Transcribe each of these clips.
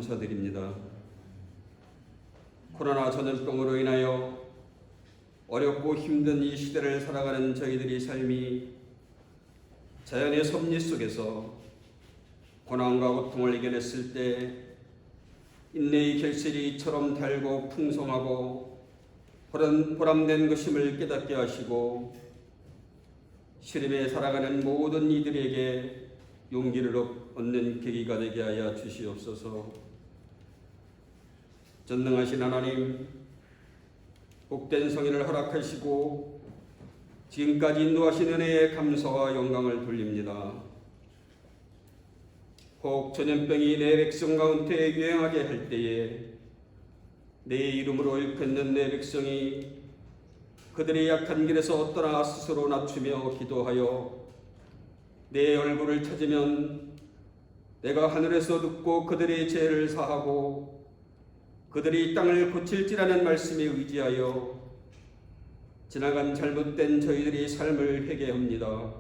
감사드립니다. 코로나 전염병으로 인하여 어렵고 힘든 이 시대를 살아가는 저희들의 삶이 자연의 섭리 속에서 고난과 고통을 이겨냈을 때 인내의 결실이 이처럼 달고 풍성하고 보람된 것임을 깨닫게 하시고 시름에 살아가는 모든 이들에게 용기를 얻는 계기가 되게 하여 주시옵소서. 전능하신 하나님, 복된 성인을 허락하시고 지금까지 인도하신 은혜에 감사와 영광을 돌립니다. 혹 전염병이 내 백성 가운데 유행하게 할 때에 내 이름으로 일컫는 내 백성이 그들의 약한 길에서 떠나 스스로 낮추며 기도하여 내 얼굴을 찾으면 내가 하늘에서 듣고 그들의 죄를 사하고 그들이 땅을 고칠지라는 말씀에 의지하여 지나간 잘못된 저희들의 삶을 회개합니다.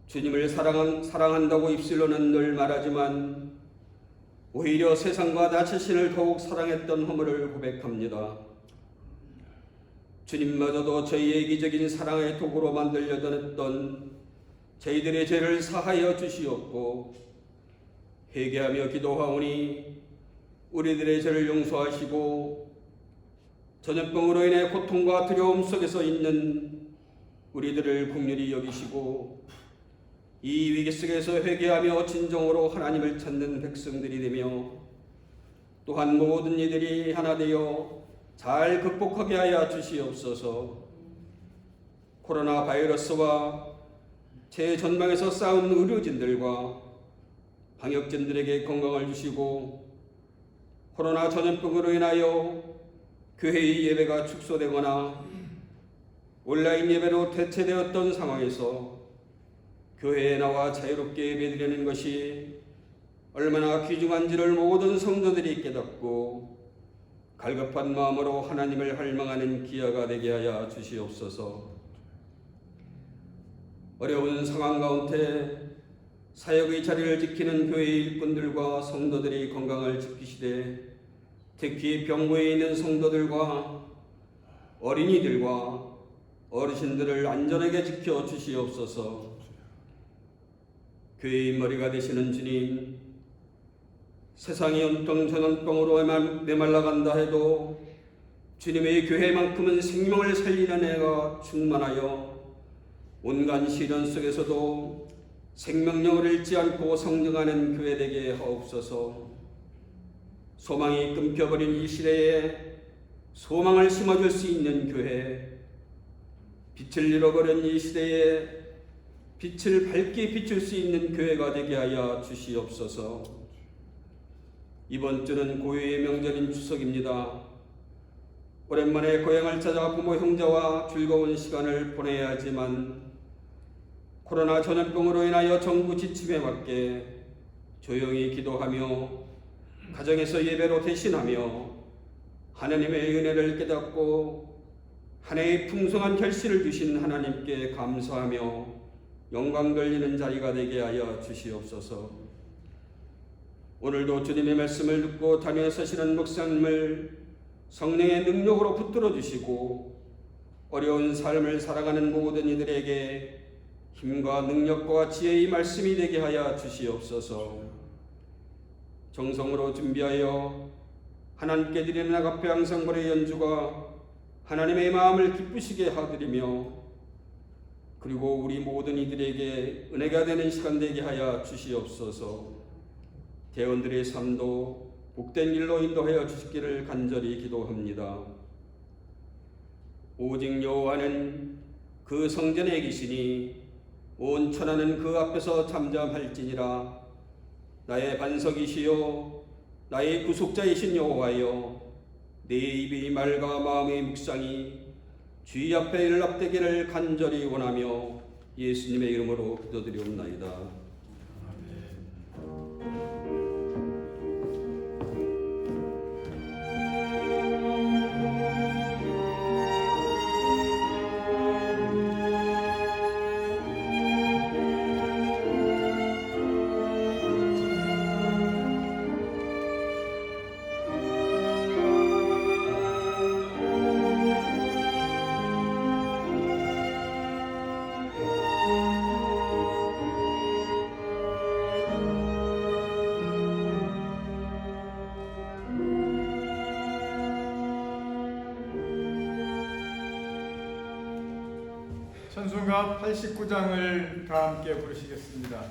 주님을 사랑한다고 입술로는 늘 말하지만 오히려 세상과 나 자신을 더욱 사랑했던 허물을 고백합니다. 주님마저도 저희의 이기적인 사랑의 도구로 만들려던 했던 저희들의 죄를 사하여 주시옵고 회개하며 기도하오니 우리들의 죄를 용서하시고 전염병으로 인해 고통과 두려움 속에서 있는 우리들을 긍휼히 여기시고 이 위기 속에서 회개하며 진정으로 하나님을 찾는 백성들이 되며 또한 모든 이들이 하나 되어 잘 극복하게 하여 주시옵소서. 코로나 바이러스와 최전방에서 싸운 의료진들과 방역진들에게 건강을 주시고 코로나 전염병으로 인하여 교회의 예배가 축소되거나 온라인 예배로 대체되었던 상황에서 교회에 나와 자유롭게 예배드리는 것이 얼마나 귀중한지를 모든 성도들이 깨닫고 갈급한 마음으로 하나님을 할망하는 기회가 되게 하여 주시옵소서. 어려운 상황 가운데 사역의 자리를 지키는 교회의 일꾼들과 성도들이 건강을 지키시되 특히 병고에 있는 성도들과 어린이들과 어르신들을 안전하게 지켜 주시옵소서. 교회의 머리가 되시는 주님, 세상이 온통 전염병으로 메말라간다 해도 주님의 교회만큼은 생명을 살리는 애가 충만하여 온갖 시련 속에서도 생명력을 잃지 않고 성장하는 교회 되게 하옵소서. 소망이 끊겨버린 이 시대에 소망을 심어줄 수 있는 교회, 빛을 잃어버린 이 시대에 빛을 밝게 비출 수 있는 교회가 되게 하여 주시옵소서. 이번 주는 고유의 명절인 추석입니다. 오랜만에 고향을 찾아 부모 형제와 즐거운 시간을 보내야 하지만 코로나 전염병으로 인하여 정부 지침에 맞게 조용히 기도하며 가정에서 예배로 대신하며 하나님의 은혜를 깨닫고 한 해의 풍성한 결실을 주신 하나님께 감사하며 영광 돌리는 자리가 되게 하여 주시옵소서. 오늘도 주님의 말씀을 듣고 단위에 서시는 목사님을 성령의 능력으로 붙들어 주시고 어려운 삶을 살아가는 모든 이들에게 힘과 능력과 지혜의 말씀이 되게 하여 주시옵소서. 정성으로 준비하여 하나님께 드리는 아가페 항상벌의 연주가 하나님의 마음을 기쁘시게 하드리며 그리고 우리 모든 이들에게 은혜가 되는 시간 되게 하여 주시옵소서. 대원들의 삶도 복된 길로 인도하여 주시기를 간절히 기도합니다. 오직 여호와는 그 성전에 계시니 온 천하는 그 앞에서 잠잠할지니라. 나의 반석이시요 나의 구속자이신 여호와여, 내 입이 맑아 마음의 묵상이 주의 앞에 연락되기를 간절히 원하며 예수님의 이름으로 기도드리옵나이다. 찬송가 89장을 다 함께 부르시겠습니다.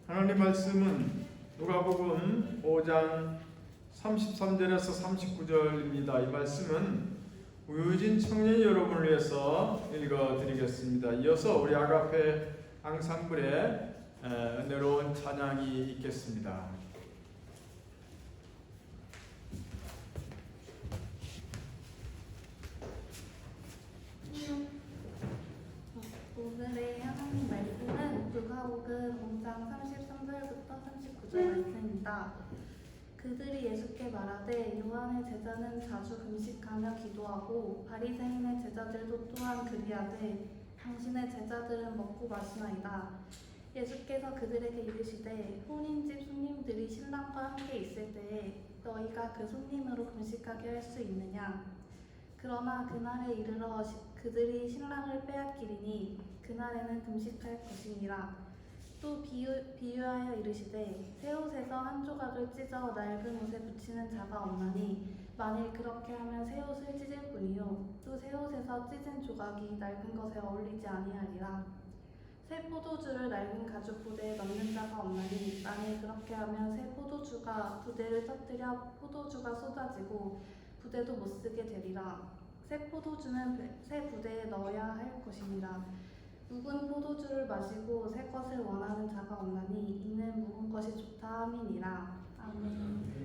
하나님 말씀은 누가복음 5장 33절에서 39절입니다. 이 말씀은 우유진 청년 여러분을 위해서 읽어드리겠습니다. 이어서 우리 아가페 앙상블의 은혜로운 찬양이 있겠습니다. 오늘의 하나님 말씀은 누가복음 5장 33절부터 39절 말씀입니다. 그들이 예수께 말하되 요한의 제자는 자주 금식하며 기도하고 바리새인의 제자들도 또한 그리하되 당신의 제자들은 먹고 마시나이다. 예수께서 그들에게 이르시되 혼인집 손님들이 신랑과 함께 있을 때에 너희가 그 손님으로 금식하게 할 수 있느냐? 그러나 그날에 이르러 그들이 신랑을 빼앗기리니 그날에는 금식할 것이니라. 또 비유하여 이르시되 새 옷에서 한 조각을 찢어 낡은 옷에 붙이는 자가 없나니 만일 그렇게 하면 새 옷을 찢을 뿐이요 또 새 옷에서 찢은 조각이 낡은 것에 어울리지 아니하리라. 새 포도주를 낡은 가죽 부대에 넣는 자가 없나니 만일 그렇게 하면 새 포도주가 부대를 터뜨려 포도주가 쏟아지고 부대도 못쓰게 되리라. 새 포도주는 새 부대에 넣어야 할 것이니라. 묵은 포도주를 마시고 새 것을 원하는 자가 없나니 이는 묵은 것이 좋다 함이니라. 아멘.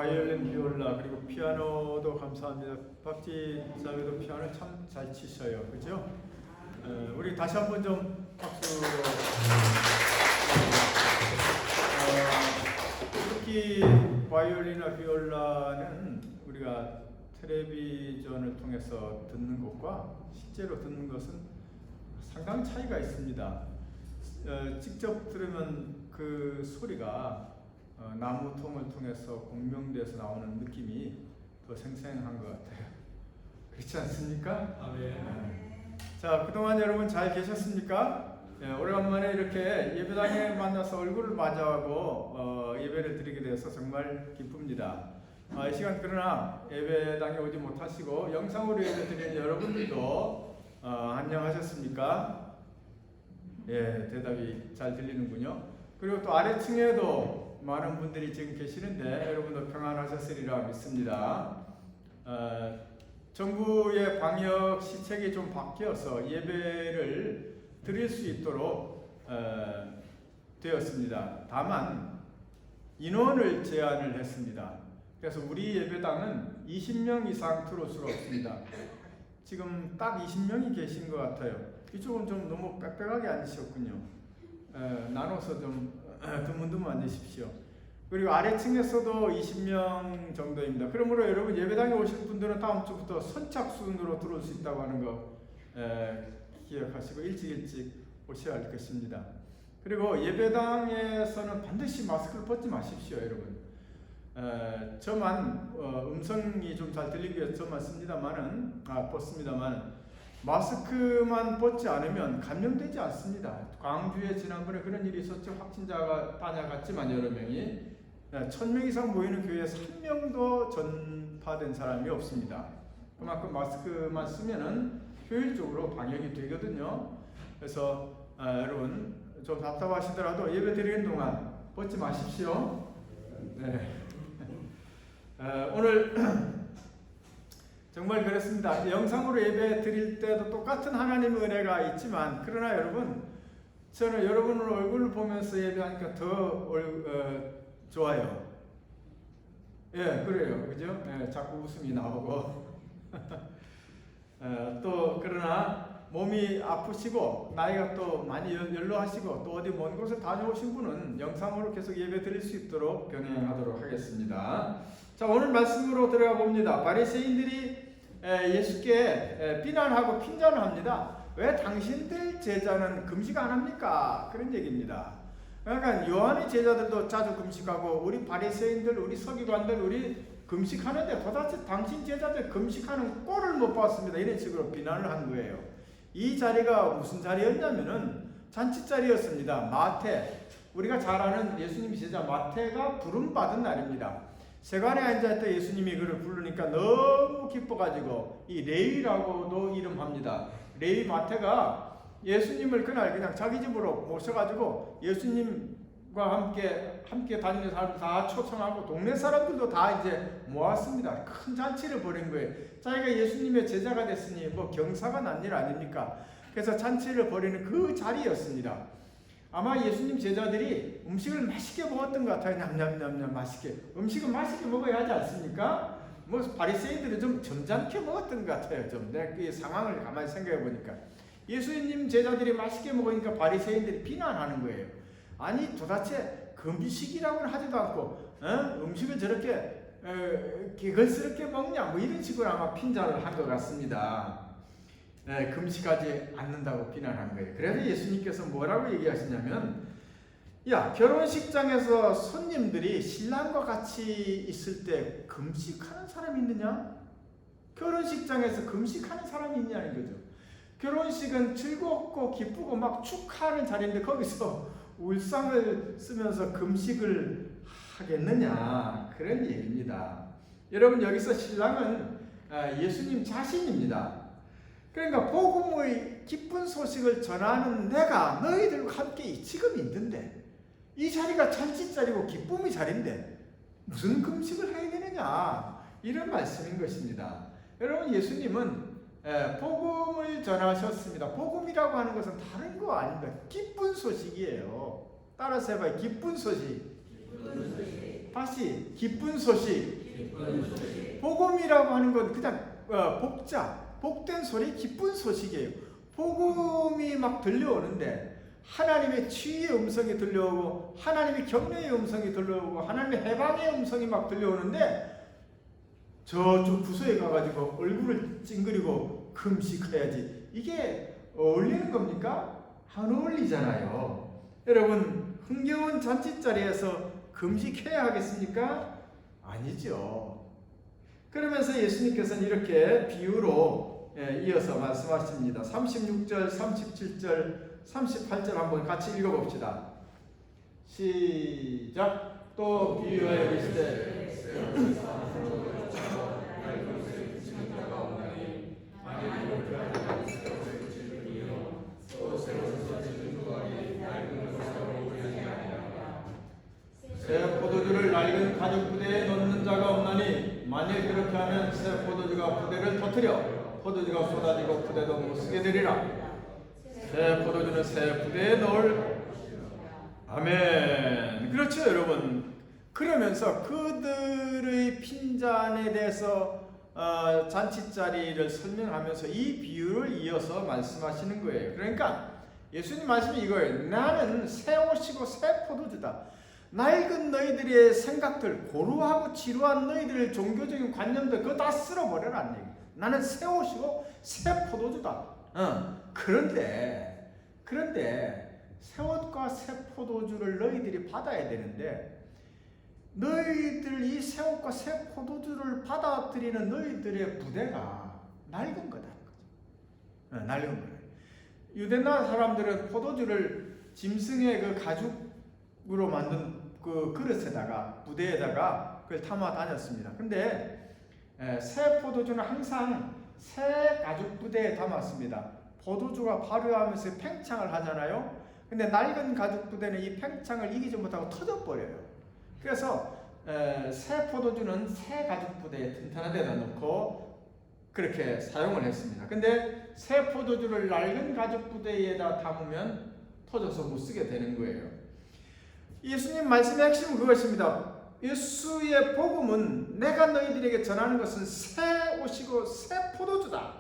바이올린, 비올라 그리고 피아노도 감사합니다. 박지 자매도 피아노 참 잘 치셔요, 그죠? 우리 다시 한번 좀 박수로. 특히 바이올린이나 비올라는 우리가 텔레비전을 통해서 듣는 것과 실제로 듣는 것은 상당히 차이가 있습니다. 직접 들으면 그 소리가 나무통을 통해서 공명돼서 나오는 느낌이 더 생생한 것 같아요. 그렇지 않습니까? 자, 그동안 여러분 잘 계셨습니까? 오래간만에 이렇게 예배당에 만나서 얼굴을 마주하고 예배를 드리게 돼서 정말 기쁩니다. 이 시간 그러나 예배당에 오지 못하시고 영상으로 예배 드리는 여러분들도 안녕하셨습니까? 예, 대답이 잘 들리는군요. 그리고 또 아래층에도 많은 분들이 지금 계시는데 여러분도 평안하셨으리라 믿습니다. 정부의 방역 시책이 좀 바뀌어서 예배를 드릴 수 있도록 되었습니다. 다만 인원을 제한을 했습니다. 그래서 우리 예배당은 20명 이상 들어올 수가 없습니다. 지금 딱 20명이 계신 것 같아요. 이쪽은 좀 너무 빽빽하게 앉으셨군요. 나눠서 좀 드문드문 앉으십시오. 그리고 아래층에서도 20명 정도입니다. 그러므로 여러분 예배당에 오실 분들은 다음 주부터 선착순으로 들어올 수 있다고 하는 거 기억하시고 일찍 오셔야 할 것입니다. 그리고 예배당에서는 반드시 마스크를 벗지 마십시오, 여러분. 저만 음성이 좀 잘 들리기 위해서 저만 벗습니다만 마스크만 벗지 않으면 감염되지 않습니다. 광주에 지난번에 그런 일이 있었죠. 확진자가 다녀갔지만 여러 명이 1000명 이상 모이는 교회에서 한 명도 전파된 사람이 없습니다. 그만큼 마스크만 쓰면은 효율적으로 방역이 되거든요. 그래서 여러분 좀 답답하시더라도 예배 드리는 동안 벗지 마십시오. 네. 오늘 정말 그렇습니다. 영상으로 예배 드릴 때도 똑같은 하나님의 은혜가 있지만 그러나 여러분 저는 여러분의 얼굴을 보면서 예배하니까 더 좋아요. 예, 그래요. 그죠? 예, 자꾸 웃음이 나오고 또 그러나 몸이 아프시고 나이가 또 많이 연로하시고 또 어디 먼 곳에 다녀오신 분은 영상으로 계속 예배 드릴 수 있도록 병행하도록 하겠습니다. 자, 오늘 말씀으로 들어가 봅니다. 바리새인들이 예수께 비난하고 핀잔합니다. 왜 당신들 제자는 금식 안 합니까? 그런 얘기입니다. 그러니까 요한의 제자들도 자주 금식하고 우리 바리새인들, 우리 서기관들 우리 금식하는데 도대체 당신 제자들 금식하는 꼴을 못 봤습니다. 이런 식으로 비난을 한 거예요. 이 자리가 무슨 자리였냐면은 잔치 자리였습니다. 마태, 우리가 잘 아는 예수님 제자 마태가 부름받은 날입니다. 세관에 앉아있던 예수님이 그를 부르니까 너무 기뻐가지고 이 레위라고도 이름합니다. 레위 마태가 예수님을 그날 그냥 자기 집으로 모셔가지고 예수님과 함께 다니는 사람들 다 초청하고 동네 사람들도 다 이제 모았습니다. 큰 잔치를 벌인 거예요. 자기가 예수님의 제자가 됐으니 뭐 경사가 난 일 아닙니까? 그래서 잔치를 벌이는 그 자리였습니다. 아마 예수님 제자들이 음식을 맛있게 먹었던 것 같아요. 냠냠냠냠 맛있게. 음식은 맛있게 먹어야 하지 않습니까? 뭐 바리새인들은 좀 점잖게 먹었던 것 같아요. 좀 내가 그 상황을 가만히 생각해 보니까 예수님 제자들이 맛있게 먹으니까 바리새인들이 비난하는 거예요. 아니 도대체 금식이라고는 하지도 않고 음식을 저렇게 개걸스럽게 먹냐 뭐 이런 식으로 아마 핀잔을 한 것 같습니다. 금식하지 않는다고 비난한 거예요. 그래서 예수님께서 뭐라고 얘기하시냐면 야, 결혼식장에서 손님들이 신랑과 같이 있을 때 금식하는 사람이 있느냐? 결혼식장에서 금식하는 사람이 있냐는 거죠. 결혼식은 즐겁고 기쁘고 막 축하하는 자리인데 거기서 울상을 쓰면서 금식을 하겠느냐, 그런 얘기입니다. 여러분, 여기서 신랑은 예수님 자신입니다. 그러니까 복음의 기쁜 소식을 전하는 내가 너희들과 함께 지금 있는데 이 자리가 잔치 자리고 기쁨의 자리인데 무슨 금식을 해야 되느냐, 이런 말씀인 것입니다. 여러분, 예수님은 복음을 전하셨습니다. 복음이라고 하는 것은 다른 거 아닙니다. 기쁜 소식이에요. 따라서 해봐요. 기쁜 소식. 다시 기쁜 소식. 복음이라고 하는 건 그냥 복된 소리, 기쁜 소식이에요. 복음이 막 들려오는데 하나님의 치유의 음성이 들려오고 하나님의 격려의 음성이 들려오고 하나님의 해방의 음성이 막 들려오는데 저쪽 부서에 가가지고 얼굴을 찡그리고 금식해야지. 이게 어울리는 겁니까? 안 어울리잖아요. 여러분, 흥겨운 잔치자리에서 금식해야 하겠습니까? 아니죠. 그러면서 예수님께서는 이렇게 비유로 이어서 말씀하십니다. 36절, 37절, 38절 한번 같이 읽어봅시다. 시작. 또 비유하여 이르시되 새 포도주를 낡은 가죽 부대에 넣는 자가 없나니 만일 그렇게 하면 새 포도주가 부대를 터뜨려 포도주가 쏟아지고 부대도 못 쓰게 되리라. 새 포도주는 새 부대에 넣을. 아멘. 그렇죠, 여러분. 그러면서 그들의 핀잔에 대해서 잔치자리를 설명하면서 이 비유를 이어서 말씀하시는 거예요. 그러니까 예수님 말씀이 이거예요. 나는 새 옷이고 새 포도주다. 낡은 너희들의 생각들, 고루하고 지루한 너희들의 종교적인 관념들 그거 다 쓸어버려라는 얘기. 나는 새 옷이고 새 포도주다. 그런데 새 옷과 새 포도주를 너희들이 받아야 되는데 너희들 이 새 옷과 새 포도주를 받아들이는 너희들의 부대가 낡은 거다. 낡은 거예요. 유대나 사람들은 포도주를 짐승의 그 가죽으로 만든 그 그릇에다가 부대에다가 그걸 담아 다녔습니다. 근데 새 포도주는 항상 새 가죽 부대에 담았습니다. 포도주가 발효하면서 팽창을 하잖아요. 근데 낡은 가죽 부대는 이 팽창을 이기지 못하고 터져버려요. 그래서 새 포도주는 새 가죽 부대에 튼튼한 데다 넣고 그렇게 사용을 했습니다. 근데 새 포도주를 낡은 가죽 부대에다 담으면 터져서 못 쓰게 되는 거예요. 예수님 말씀의 핵심은 그것입니다. 예수의 복음은 내가 너희들에게 전하는 것은 새 옷이고 새 포도주다.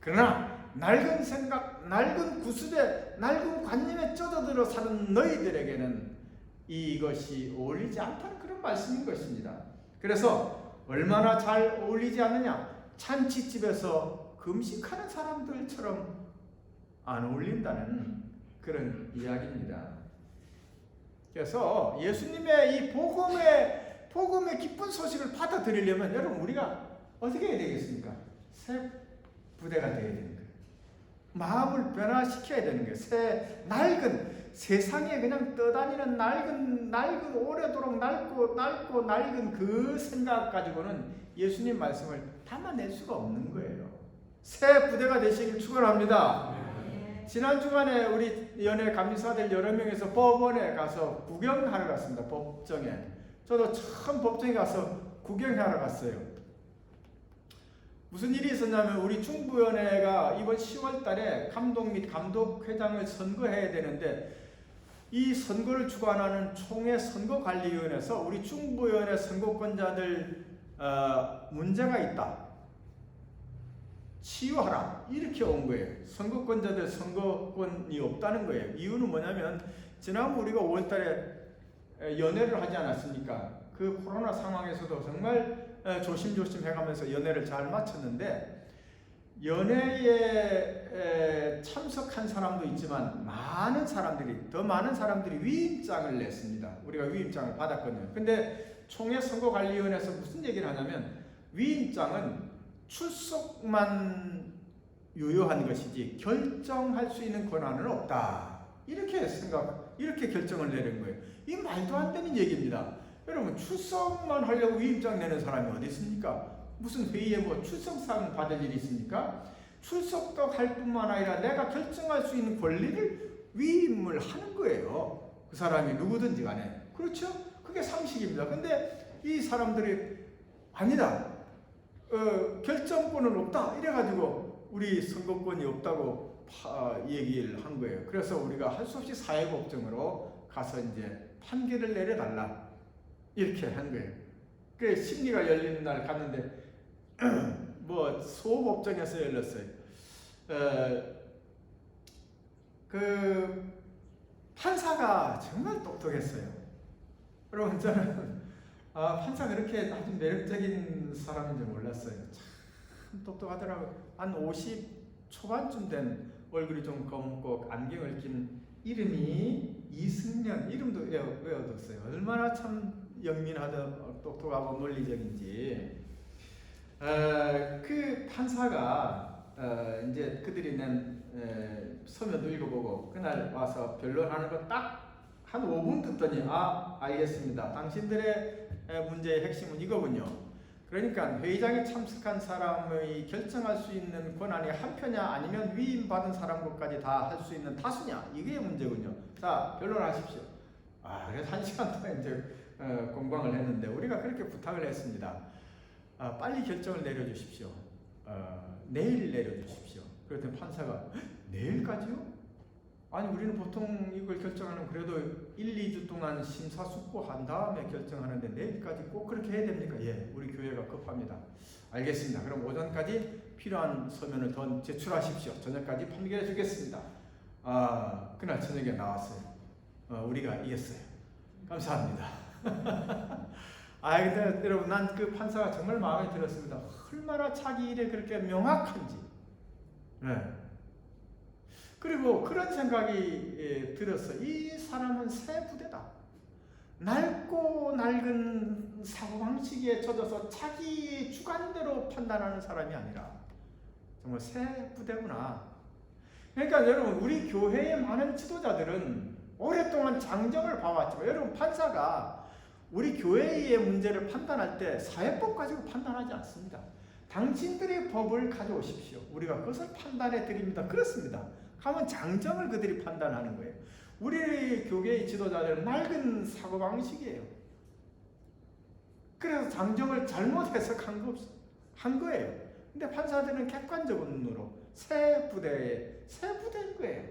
그러나 낡은 생각, 낡은 구습에, 낡은 관념에 젖어들어 사는 너희들에게는 이것이 어울리지 않다는 그런 말씀인 것입니다. 그래서 얼마나 잘 어울리지 않느냐? 잔치집에서 금식하는 사람들처럼 안 어울린다는 그런 이야기입니다. 그래서 예수님의 이 복음의 기쁜 소식을 받아들이려면 여러분 우리가 어떻게 해야 되겠습니까? 새 부대가 되어야 되는 거예요. 마음을 변화시켜야 되는 거예요. 새 낡은 세상에 그냥 떠다니는 낡은 오래도록 낡고 낡은 그 생각 가지고는 예수님 말씀을 담아낼 수가 없는 거예요. 새 부대가 되시길 축원합니다. 지난 주간에 우리 연예 감리사들 여러 명이서 법원에 가서 구경하러 갔습니다. 법정에. 저도 처음 법정에 가서 구경하러 갔어요. 무슨 일이 있었냐면 우리 중부연회가 이번 10월 달에 감독 및 감독회장을 선거해야 되는데 이 선거를 주관하는 총회 선거관리위원회에서 우리 중부연회 선거권자들 문제가 있다. 치유하라. 이렇게 온 거예요. 선거권자들 선거권이 없다는 거예요. 이유는 뭐냐면 지난번 우리가 5월 달에 연회를 하지 않았습니까? 그 코로나 상황에서도 정말 조심조심 해가면서 연회를 잘 마쳤는데 연회에 참석한 사람도 있지만 더 많은 사람들이 위임장을 냈습니다. 우리가 위임장을 받았거든요. 근데 총회 선거관리위원회에서 무슨 얘기를 하냐면 위임장은 출석만 유효한 것이지 결정할 수 있는 권한은 없다. 이렇게 결정을 내린 거예요. 이 말도 안 되는 얘기입니다. 여러분 출석만 하려고 위임장 내는 사람이 어디 있습니까? 무슨 회의에 뭐 출석상 받을 일이 있습니까? 출석도 할 뿐만 아니라 내가 결정할 수 있는 권리를 위임을 하는 거예요. 그 사람이 누구든지 간에. 그렇죠? 그게 상식입니다. 근데 이 사람들이 아니다. 결정권은 없다. 이래가지고 우리 선거권이 없다고 얘기를 한 거예요. 그래서 우리가 할 수 없이 사회법정으로 가서 이제 판결을 내려달라. 이렇게 한 거예요. 그 심리가 열리는 날 갔는데 뭐 소법정에서 열렸어요. 그 판사가 정말 똑똑했어요. 여러분 저는 판사 그렇게 아주 매력적인 사람인지 몰랐어요. 참 똑똑하더라고요. 한 50 초반쯤 된 얼굴이 좀 검고 안경을 낀 이름이 이승련, 이름도 외워뒀어요. 얼마나 참 영민하고 똑똑하고 논리적인지. 그 판사가 이제 그들이 낸 서면도 읽어보고 그날 와서 변론하는 거 딱 한 5분 듣더니 알겠습니다. 당신들의 문제의 핵심은 이거군요. 그러니까 회의장에 참석한 사람의 결정할 수 있는 권한이 한 표냐 아니면 위임받은 사람 것까지 다 할 수 있는 다수냐, 이게 문제군요. 자, 변론하십시오. 그래서 1시간 동안 이제 공방을 했는데 우리가 그렇게 부탁을 했습니다. 빨리 결정을 내려주십시오. 내일 내려주십시오. 그랬더니 판사가 내일까지요? 아니 우리는 보통 이걸 결정하는 그래도 1, 2주 동안 심사숙고한 다음에 결정하는데 내일까지 꼭 그렇게 해야 됩니까? 예, 우리 교회가 급합니다. 알겠습니다. 그럼 오전까지 필요한 서면을 더 제출하십시오. 저녁까지 판결해 주겠습니다. 그날 저녁에 나왔어요. 우리가 이겼어요. 감사합니다. 근데 여러분 난 그 판사가 정말 마음에 들었습니다. 얼마나 자기 일에 그렇게 명확한지. 네. 그리고 그런 생각이 들어서 이 사람은 새 부대다. 낡고 낡은 사고방식에 젖어서 자기 주관대로 판단하는 사람이 아니라 정말 새 부대구나. 그러니까 여러분 우리 교회의 많은 지도자들은 오랫동안 장정을 봐왔지만 여러분 판사가 우리 교회의 문제를 판단할 때 사회법 가지고 판단하지 않습니다. 당신들의 법을 가져오십시오. 우리가 그것을 판단해 드립니다. 그렇습니다. 하면 장정을 그들이 판단하는 거예요. 우리 교계의 지도자들은 낡은 사고방식이에요. 그래서 장정을 잘못 해석한 거예요. 근데 판사들은 객관적인 눈으로 새 부대인 거예요.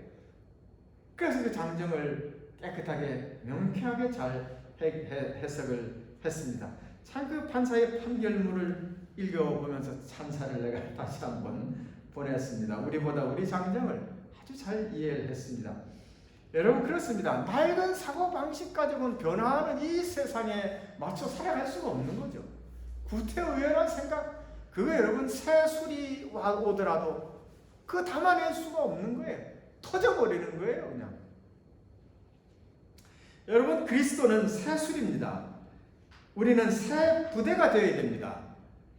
그래서 그 장정을 깨끗하게 명쾌하게 잘 해석을 했습니다. 참 그 판사의 판결문을 읽어보면서 찬사를 내가 다시 한번 보냈습니다. 우리보다 우리 장정을 아주 잘 이해를 했습니다. 여러분 그렇습니다. 낡은 사고방식 가지고는 변화하는 이 세상에 맞춰 살아갈 수가 없는 거죠. 구태의연한 생각, 그거 여러분 새 술이 오더라도 그거 담아낼 수가 없는 거예요. 터져버리는 거예요 그냥. 여러분 그리스도는 새 술입니다. 우리는 새 부대가 되어야 됩니다.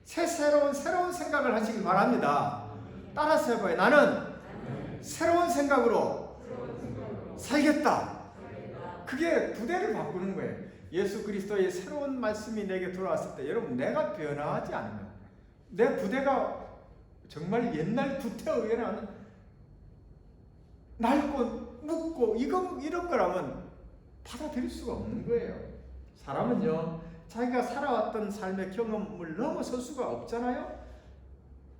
새로운 생각을 하시길 바랍니다. 따라서 해봐요. 나는 새로운 생각으로 살겠다. 그게 부대를 바꾸는 거예요. 예수 그리스도의 새로운 말씀이 내게 들어왔을 때 여러분 내가 변화하지 않으면 내 부대가 정말 옛날 구태의연한 낡고 묵고 이런 거라면 받아들일 수가 없는 거예요. 사람은요 자기가 살아왔던 삶의 경험을 넘어설 수가 없잖아요.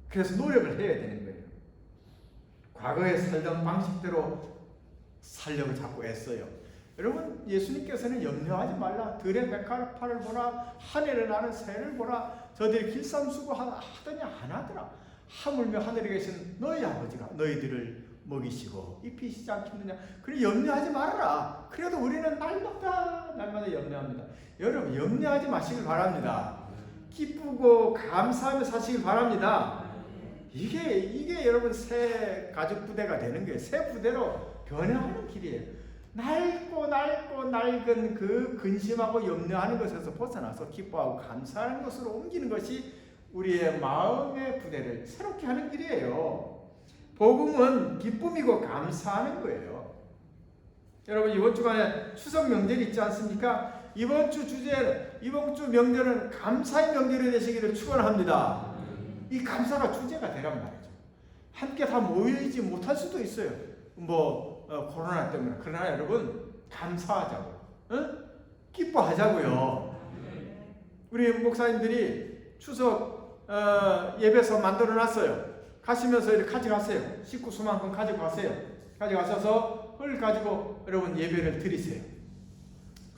그래서 노력을 해야 되는 거예요. 과거에 살던 방식대로 살려고 자꾸 애써요. 여러분 예수님께서는 염려하지 말라. 들의 백합화를 보라. 하늘에 나는 새를 보라. 저들이 길쌈수고 하더니 안 하더라. 하물며 하늘에 계신 너희 아버지가 너희들을 먹이시고 입히시지 않겠느냐. 그래 염려하지 말아라. 그래도 우리는 날마다 염려합니다. 여러분 염려하지 마시길 바랍니다. 기쁘고 감사하며 사시길 바랍니다. 이게 여러분 새 가족 부대가 되는 거예요. 새 부대로 변화하는 길이에요. 낡고 낡은 그 근심하고 염려하는 것에서 벗어나서 기뻐하고 감사하는 것으로 옮기는 것이 우리의 마음의 부대를 새롭게 하는 길이에요. 복음은 기쁨이고 감사하는 거예요. 여러분 이번 주간에 추석 명절이 있지 않습니까? 이번 주 명절은 감사의 명절이 되시기를 축원합니다. 이 감사가 주제가 되란 말이죠. 함께 다 모이지 못할 수도 있어요. 코로나 때문에. 그러나 여러분 감사하자고, 기뻐하자고요. 우리 목사님들이 추석 예배서 만들어놨어요. 가시면서 이렇게 가져가세요. 식구 수만큼 가져가세요. 가져가셔서 그걸 가지고 여러분 예배를 드리세요.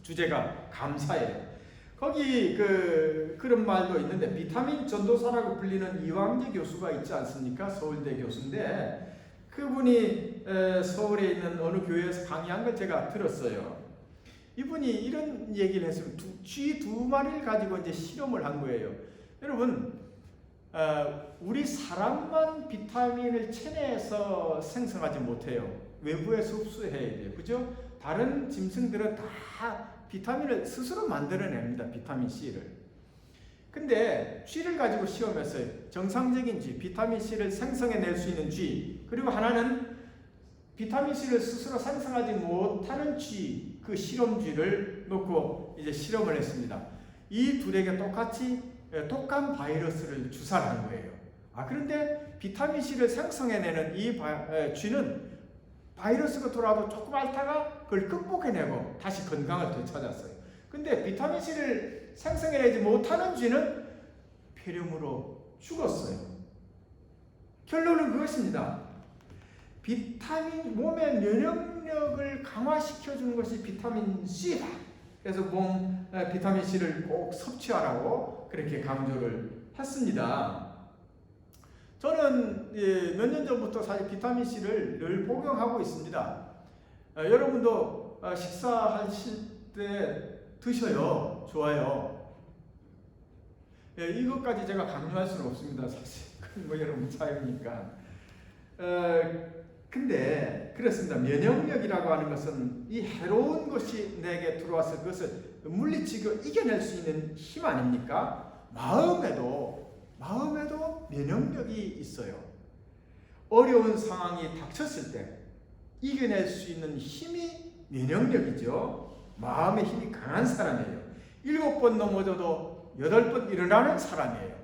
주제가 감사예요. 거기 그런 말도 있는데 비타민 전도사라고 불리는 이황재 교수가 있지 않습니까? 서울대 교수인데 그분이 서울에 있는 어느 교회에서 강의한 걸 제가 들었어요. 이분이 이런 얘기를 했으면 쥐 두 마리를 가지고 이제 실험을 한 거예요. 여러분, 우리 사람만 비타민을 체내에서 생성하지 못해요. 외부에서 흡수해야 돼요. 그죠? 다른 짐승들은 다 비타민을 스스로 만들어냅니다. 비타민 C를. 근데 쥐를 가지고 시험했어요. 정상적인 쥐, 비타민 C를 생성해낼 수 있는 쥐, 그리고 하나는 비타민 C를 스스로 생성하지 못하는 쥐, 그 실험쥐를 놓고 이제 실험을 했습니다. 이 둘에게 똑같이 독감 바이러스를 주사를 한 거예요. 그런데 비타민 C를 생성해내는 이 쥐는 바이러스가 돌아와도 조금 앓다가 그걸 극복해내고 다시 건강을 되찾았어요. 근데 비타민 C를 생성해내지 못하는 쥐는 폐렴으로 죽었어요. 결론은 그것입니다. 비타민, 몸의 면역력을 강화시켜주는 것이 비타민 C다. 그래서 비타민 C를 꼭 섭취하라고 그렇게 강조를 했습니다. 저는 몇 년 전부터 사실 비타민 C를 늘 복용하고 있습니다. 여러분도 식사하실 때 드셔요. 좋아요. 이것까지 제가 강조할 수는 없습니다. 사실 뭐 여러분 자유니까. 근데 그렇습니다. 면역력이라고 하는 것은 이 해로운 것이 내게 들어와서 그것을 물리치고 이겨낼 수 있는 힘 아닙니까? 마음에도 면역력이 있어요. 어려운 상황이 닥쳤을 때 이겨낼 수 있는 힘이 면역력이죠. 마음의 힘이 강한 사람이에요. 7번 넘어져도 8번 일어나는 사람이에요.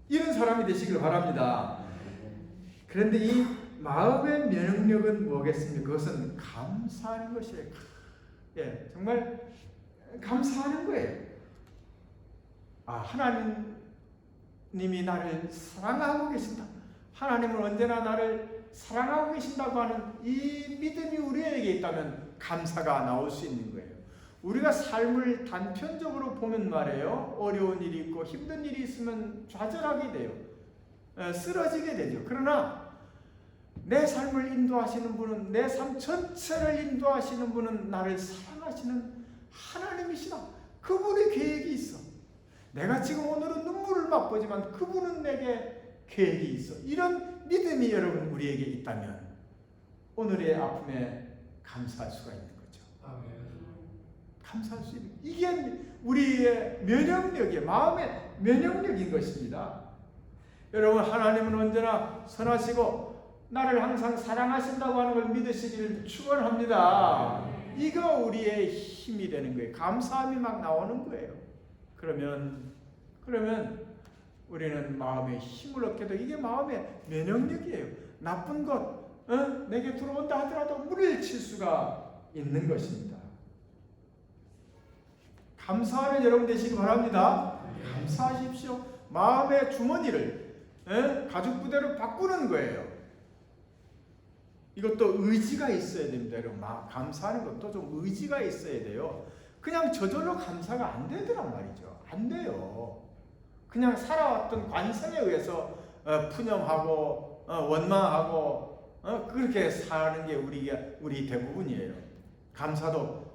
이런 사람이 되시길 바랍니다. 그런데 이 마음의 면역력은 뭐겠습니까? 그것은 감사하는 것이에요. 정말 감사하는 거예요. 하나님이 나를 사랑하고 계신다. 하나님은 언제나 나를 사랑하고 계신다고 하는 이 믿음이 우리에게 있다면 감사가 나올 수 있는 거예요. 우리가 삶을 단편적으로 보면 말이에요. 어려운 일이 있고 힘든 일이 있으면 좌절하게 돼요. 쓰러지게 되죠. 그러나 내 삶을 인도하시는 분은, 내 삶 전체를 인도하시는 분은 나를 사랑하시는 하나님이시다. 그분의 계획이 있어. 내가 지금 오늘은 눈물을 맛보지만 그분은 내게 계획이 있어. 이런 믿음이 여러분 우리에게 있다면 오늘의 아픔에 감사할 수가 있는 거죠. 감사할 수 있는, 이게 우리의 면역력이에요. 마음의 면역력인 것입니다. 여러분, 하나님은 언제나 선하시고 나를 항상 사랑하신다고 하는 걸 믿으시기를 축원합니다. 이거 우리의 힘이 되는 거예요. 감사함이 막 나오는 거예요. 그러면 우리는 마음의 힘을 얻게 되고, 이게 마음의 면역력이에요. 나쁜 것 내게 들어온다 하더라도 물리칠 수가 있는 것입니다. 감사하는 여러분 되시기 바랍니다. 감사하십시오. 마음의 주머니를 가죽 부대로 바꾸는 거예요. 이것도 의지가 있어야 됩니다. 여러분, 감사하는 것도 좀 의지가 있어야 돼요. 그냥 저절로 감사가 안 되더란 말이죠. 안 돼요. 그냥 살아왔던 관성에 의해서 푸념하고 원망하고 그렇게 사는 게 우리 대부분이에요. 감사도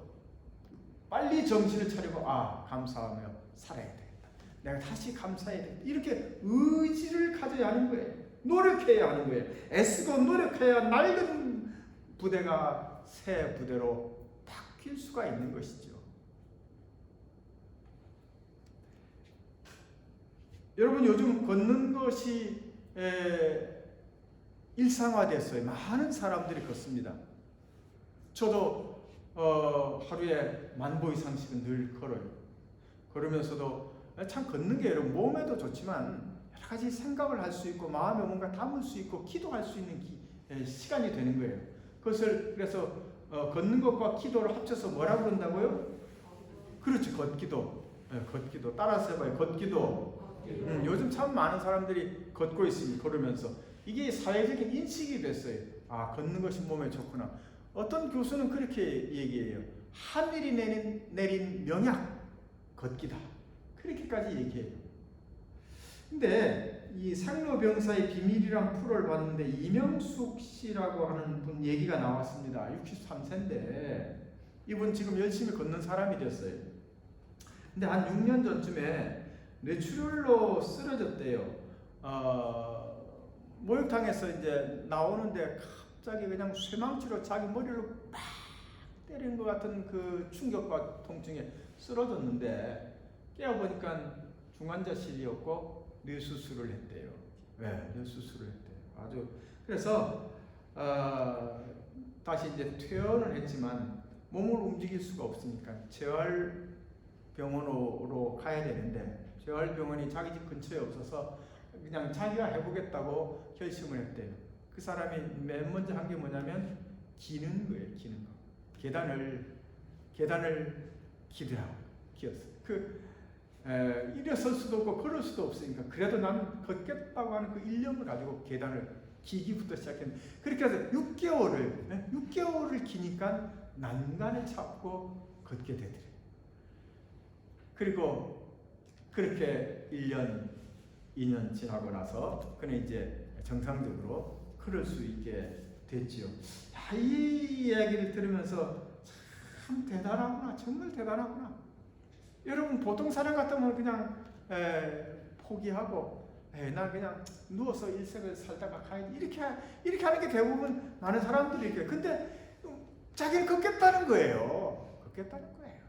빨리 정신을 차리고 감사하며 살아야 되겠다. 내가 다시 감사해야 되겠다. 이렇게 의지를 가져야 하는 거예요. 노력해야 하는 거예요. 애쓰고 노력해야 낡은 부대가 새 부대로 바뀔 수가 있는 것이죠. 여러분, 요즘 걷는 것이 일상화됐어요. 많은 사람들이 걷습니다. 저도 하루에 10,000보 이상씩은 늘 걸어요. 걸으면서도 참 걷는 게 여러분 몸에도 좋지만 여러 가지 생각을 할 수 있고 마음에 뭔가 담을 수 있고 기도할 수 있는 시간이 되는 거예요. 그것을 그래서 걷는 것과 기도를 합쳐서 뭐라고 그런다고요? 그렇지, 걷기도. 걷기도 따라서 해봐요. 걷기도. 요즘 참 많은 사람들이 걷고 있습니다. 걸으면서 이게 사회적인 인식이 됐어요. 걷는 것이 몸에 좋구나. 어떤 교수는 그렇게 얘기해요. 하늘이 내린 명약 걷기다. 그렇게까지 얘기해요. 근데 이 상로병사의 비밀이란 프로를 봤는데 이명숙 씨라고 하는 분 얘기가 나왔습니다. 63세인데 이분 지금 열심히 걷는 사람이 됐어요. 근데 한 6년 전쯤에 뇌출혈로 쓰러졌대요. 목욕탕에서 이제 나오는데 갑자기 그냥 쇠망치로 자기 머리를 팍 때리는 것 같은 그 충격과 통증에 쓰러졌는데 깨어보니까 중환자실이었고 뇌수술을 했대요. 네, 뇌수술을 했대요. 아주 그래서 다시 이제 퇴원을 했지만 몸을 움직일 수가 없으니까 재활병원으로 가야 되는데 재활병원이 자기 집 근처에 없어서 그냥 자기가 해보겠다고 결심을 했대요. 그 사람이 맨 먼저 한 게 뭐냐면 기는 거예요. 기는 거. 계단을 기더라고. 기었어요. 일어설 수도 없고 걸을 수도 없으니까 그래도 나는 걷겠다고 하는 그 일념을 가지고 계단을 기기부터 시작했는데 그렇게 해서 6개월을 기니까 난간을 잡고 걷게 되더래요. 그리고 그렇게 1년, 2년 지나고 나서 그는 이제 정상적으로 걸을 수 있게 됐지요. 야, 이 이야기를 들으면서 참 대단하구나. 정말 대단하구나. 여러분 보통 사람 같으면 그냥 포기하고 나 그냥 누워서 일생을 살다가 가야지 이렇게 하는 게 대부분 많은 사람들이 이렇게. 근데 자기는 걷겠다는 거예요. 걷겠다는 거예요.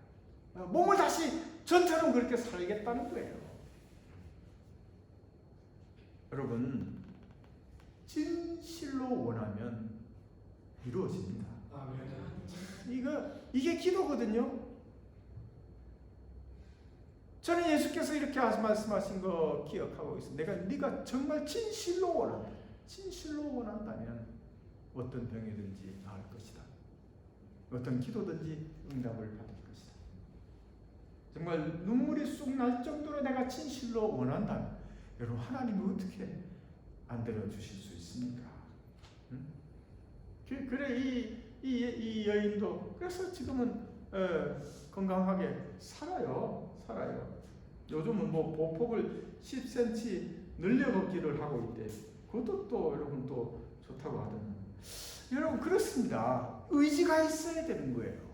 몸을 다시 전처럼 그렇게 살겠다는 거예요. 여러분 진실로 원하면 이루어집니다. 이게 기도거든요. 저는 예수께서 이렇게 말씀하신 거 기억하고 있습니다. 네가 정말 진실로 원한다. 진실로 원한다면 어떤 병이든지 나을 것이다. 어떤 기도든지 응답을 받을 것이다. 정말 눈물이 쑥 날 정도로 내가 진실로 원한다면 여러분 하나님이 어떻게 안 들어주실 수 있습니까? 응? 그래 이 여인도 그래서 지금은 건강하게 살아요. 요즘은 뭐 보폭을 10cm 늘려 걷기를 하고 있대. 그것도 또 여러분 또 좋다고 하더라고요. 여러분 그렇습니다. 의지가 있어야 되는 거예요.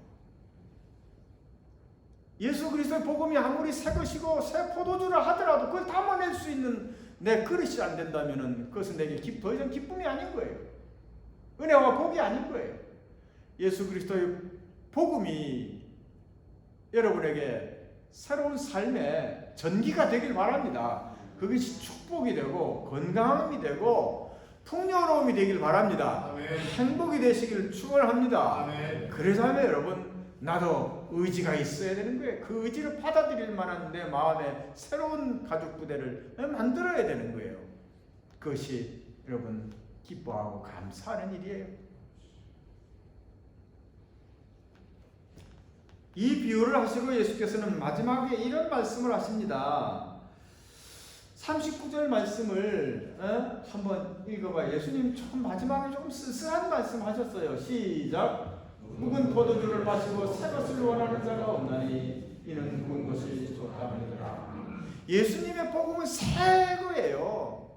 예수 그리스도의 복음이 아무리 새 것이고 새 포도주를 하더라도 그걸 담아낼 수 있는 내 그릇이 안 된다면은 그것은 내게 더 이상 기쁨이 아닌 거예요. 은혜와 복이 아닌 거예요. 예수 그리스도의 복음이 여러분에게 새로운 삶의 전기가 되길 바랍니다. 그것이 축복이 되고 건강함이 되고 풍요로움이 되길 바랍니다. 아멘. 행복이 되시기를 축원합니다. 아멘. 그러자면 여러분 나도 의지가 있어야 되는 거예요. 그 의지를 받아들일 만한 내 마음에 새로운 가죽 부대를 만들어야 되는 거예요. 그것이 여러분 기뻐하고 감사하는 일이에요. 이 비유를 하시고 예수께서는 마지막에 이런 말씀을 하십니다. 39절 말씀을 한번 읽어봐요. 예수님 조금 마지막에 조금 쓸쓸한 말씀 하셨어요. 시작. 묵은 포도주를 마시고 새 것을 원하는 자가 없나니 이는 묵은 것이 좋다 하니라. 예수님의 복음은 새 거예요.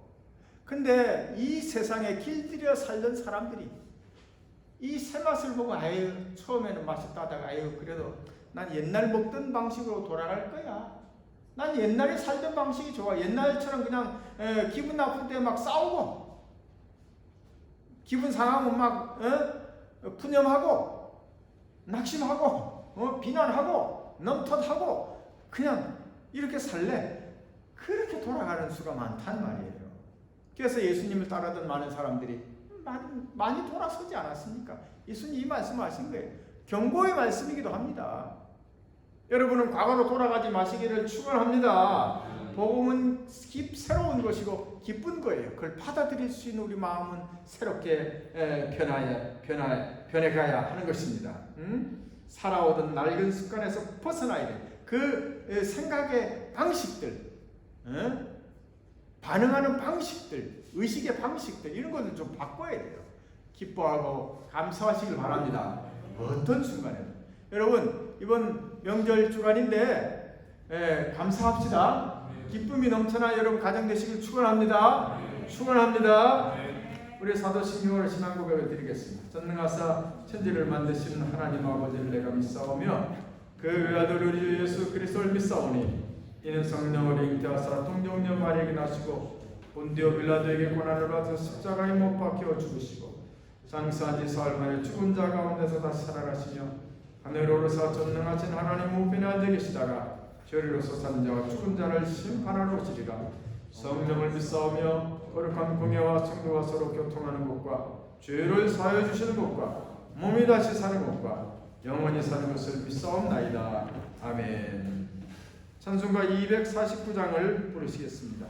근데 이 세상에 길들여 살던 사람들이 이 새 맛을 보고 아유 처음에는 맛있다 하다가 아유 그래도 난 옛날 먹던 방식으로 돌아갈 거야. 난 옛날에 살던 방식이 좋아. 옛날처럼 그냥 기분 나쁠 때 막 싸우고 기분 상하면 막 푸념하고 낙심하고 비난하고 넘탓하고 그냥 이렇게 살래. 그렇게 돌아가는 수가 많단 말이에요. 그래서 예수님을 따르던 많은 사람들이 많이 돌아서지 않았습니까? 예수님이 이 말씀을 하신 거예요. 경고의 말씀이기도 합니다. 여러분은 과거로 돌아가지 마시기를 축원합니다. 복음은 새로운 것이고 기쁜 거예요. 그걸 받아들일 수 있는 우리 마음은 새롭게 변해가야 하는 것입니다. 살아오던 낡은 습관에서 벗어나야 돼. 그 생각의 방식들, 반응하는 방식들, 의식의 방식들 이런 것을 좀 바꿔야 돼요. 기뻐하고 감사하시길 바랍니다. 어떤 순간에도 여러분 이번 명절 주간인데 감사합시다. 기쁨이 넘쳐나 여러분 가정 되시길 축원합니다. 축원합니다. 우리 사도신경으로 신앙 고백을 드리겠습니다. 전능하사 천지를 만드시는 하나님 아버지를 내가 믿사오며 그 외아들 우리 주 예수 그리스도를 믿사오니 이는 성령으로 잉태하사 동정녀 마리아에게 나시고 본디오 빌라도에게 고난을 받아 십자가에 못 박혀 죽으시고 장사한 지 사흘 만에 죽은 자 가운데서 다시 살아가시며 하늘로 오르사 전능하신 하나님 우편에 앉아 계시다가 저리로서 산 자와 죽은 자를 심판하러 오시리라. 성령을 믿사오며 거룩한 공예와 성도와 서로 교통하는 것과 죄를 사하여 주시는 것과 몸이 다시 사는 것과 영원히 사는 것을 믿사옵나이다. 아멘. 찬송가 249장을 부르시겠습니다.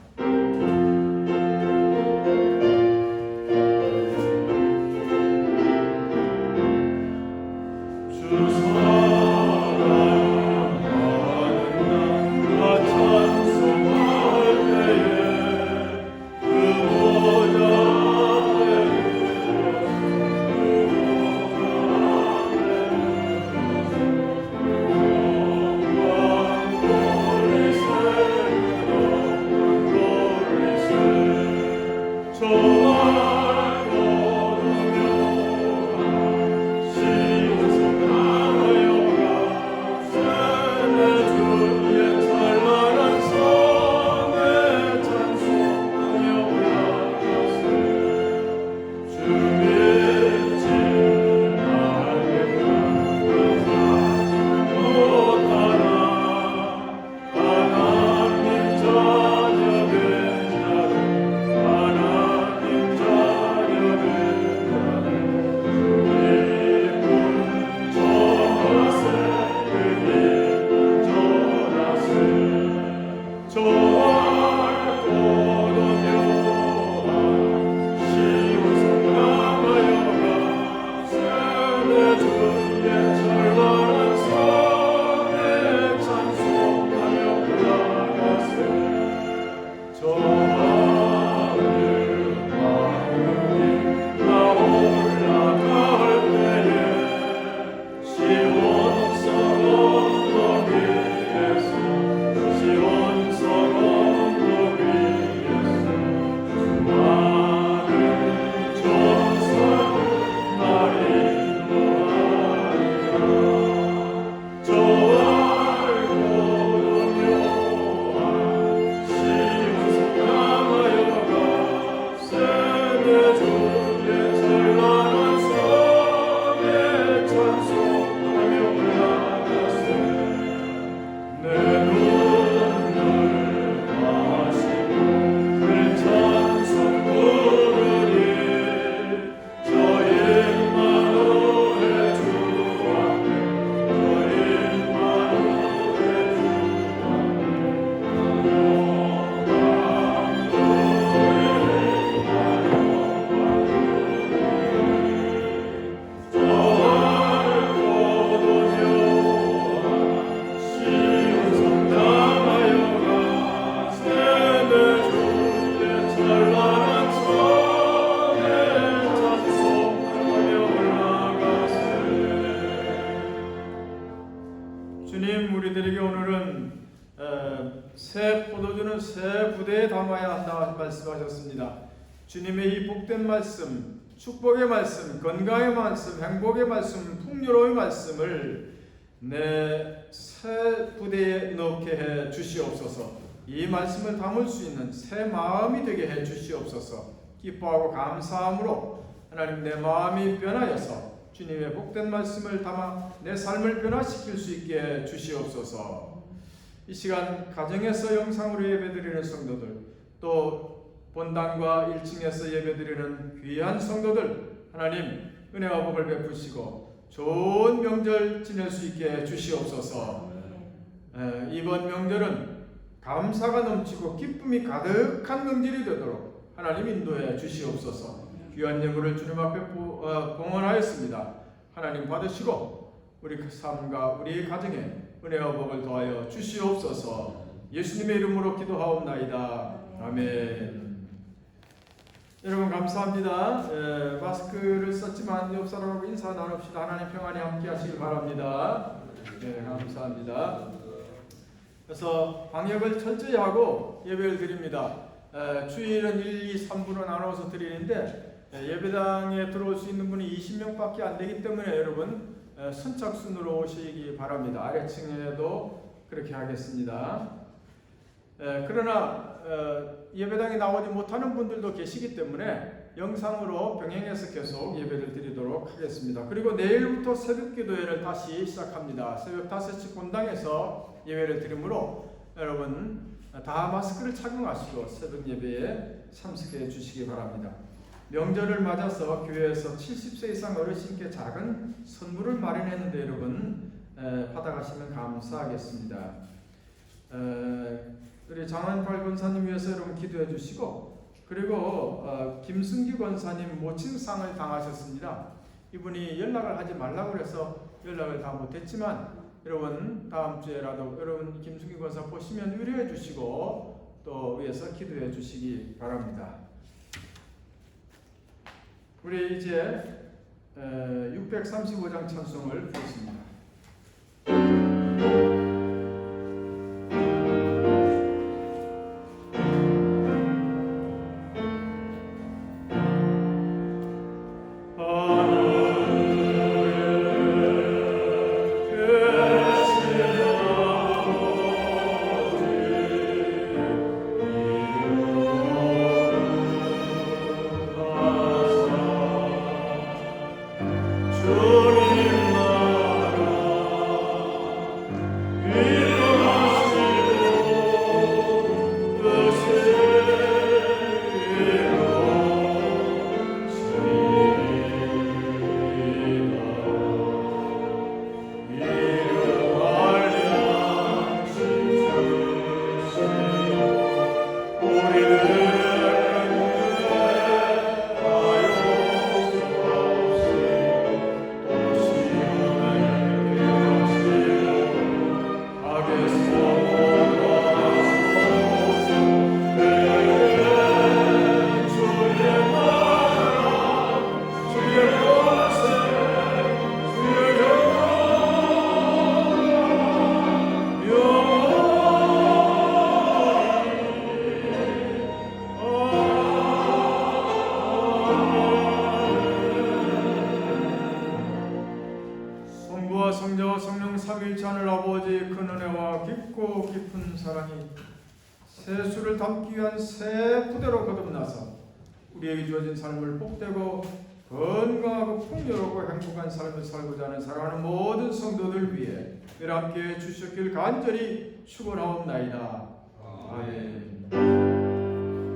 주님 우리들에게 오늘은 새 포도주는 새 부대에 담아야 한다 말씀하셨습니다. 주님의 이 복된 말씀, 축복의 말씀, 건강의 말씀, 행복의 말씀, 풍요로움의 말씀을 내 새 부대에 넣게 해 주시옵소서. 이 말씀을 담을 수 있는 새 마음이 되게 해 주시옵소서. 기뻐하고 감사함으로 하나님 내 마음이 변하여서 주님의 복된 말씀을 담아 내 삶을 변화시킬 수 있게 해 주시옵소서. 이 시간 가정에서 영상으로 예배드리는 성도들, 또 본당과 1층에서 예배드리는 귀한 성도들, 하나님 은혜와 복을 베푸시고 좋은 명절 지낼 수 있게 해 주시옵소서. 이번 명절은 감사가 넘치고 기쁨이 가득한 명절이 되도록 하나님 인도해 주시옵소서. 귀한 예물을 주님 앞에 봉헌하였습니다. 하나님 받으시고 우리 삶과 우리 가정에 은혜와 복을 더하여 주시옵소서. 예수님의 이름으로 기도하옵나이다. 아멘. 여러분 감사합니다. 마스크를 썼지만 옆 사람하고 인사 나눕시다. 하나님 평안히 함께 하시길 바랍니다. 네, 감사합니다. 그래서 방역을 철저히 하고 예배를 드립니다. 주일은 1, 2, 3부로 나눠서 드리는데 예배당에 들어올 수 있는 분이 20명밖에 안 되기 때문에 여러분 선착순으로 오시기 바랍니다. 아래층에도 그렇게 하겠습니다. 그러나 예배당에 나오지 못하는 분들도 계시기 때문에 영상으로 병행해서 계속 예배를 드리도록 하겠습니다. 그리고 내일부터 새벽 기도회를 다시 시작합니다. 새벽 5시 본당에서 예배를 드리므로 여러분 다 마스크를 착용하시고 새벽 예배에 참석해 주시기 바랍니다. 명절을 맞아서 교회에서 70세 이상 어르신께 작은 선물을 마련했는데 여러분 받아가시면 감사하겠습니다. 우리 장한팔 권사님 위해서 여러분 기도해 주시고, 그리고 김승기 권사님 모친상을 당하셨습니다. 이분이 연락을 하지 말라고 해서 연락을 다 못했지만 여러분 다음 주에라도 여러분 김승기 권사 보시면 위로해 주시고 또 위해서 기도해 주시기 바랍니다. 우리 이제 635장 찬송을 부르습니다. 성자와 성령 삼위일체 하늘 아버지 큰 은혜와 깊고 깊은 사랑이 세수를 담기 위한 새 부대로 거듭나서 우리에게 주어진 삶을 복되고 건강하고 풍요롭고 행복한 삶을 살고자 하는 사랑하는 모든 성도들 위해 늘 함께 주셨길 간절히 축원하옵나이다. 아멘.